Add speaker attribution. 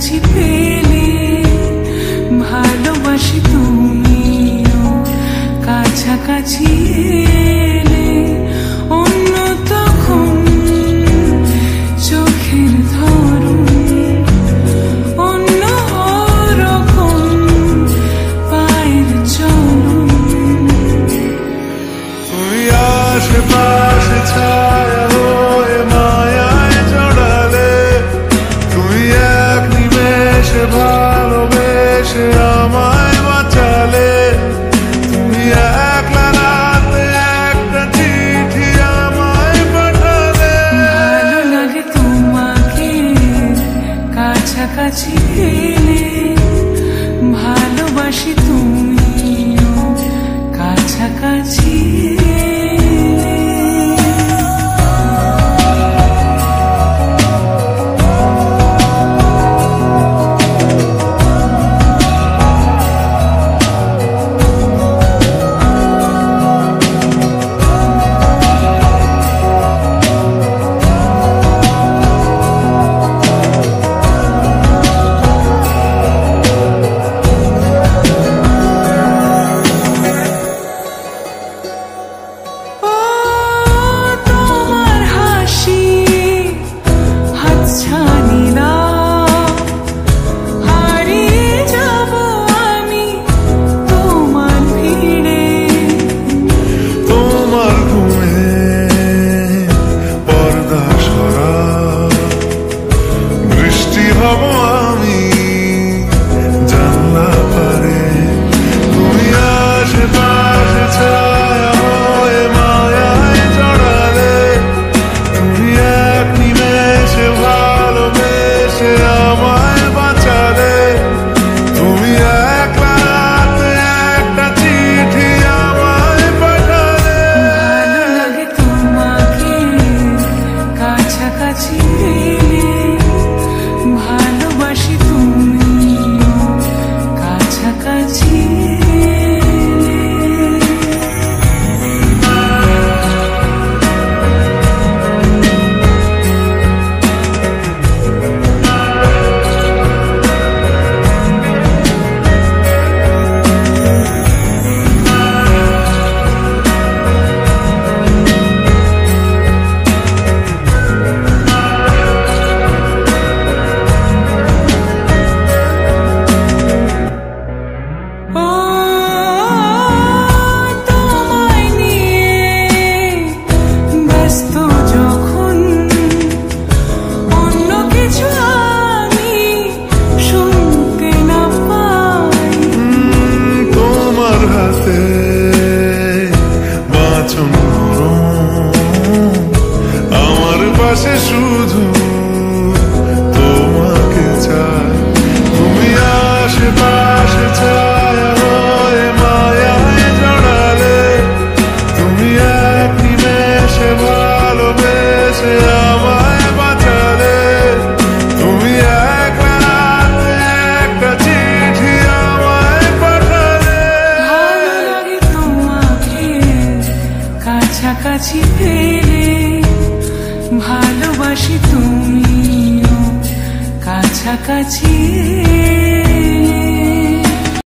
Speaker 1: কাছাকাছি পেলে ভালোবাসি তুমিও কাছাকাছি এলে অন্য তখন চোখের ধরন অন্য রকম পায়ের চরণ
Speaker 2: তুই আশেপাশে ছায়া হয়ে মায়ায় জড়ালে তুই এক নিমেষে ভালোবেসে আমায় বাঁচালে তুমি একলা রাতে একটা চিঠি আমায় পাঠালে
Speaker 1: ভালো লাগে তোমাকে কাছাকাছি পেলে ভালোবাসি তুমিও কাছাকাছি ভালোবাসি তুমিও কাছাকাছি
Speaker 2: আমার পাশে শুধু তোমাকে চাই তুমি আশেপাশে ছায়া হয়ে মায়ায় জড়ালে তুমি এক নিমেষে ভালোবেসে আমায় বাঁচালে তুমি এক রাতে একটা চিঠি আমায় পাঠালে
Speaker 1: ভালো লাগে তোমাকে কাছাকাছি পেলে ভালোবাসি তুমিও কাছাকাছি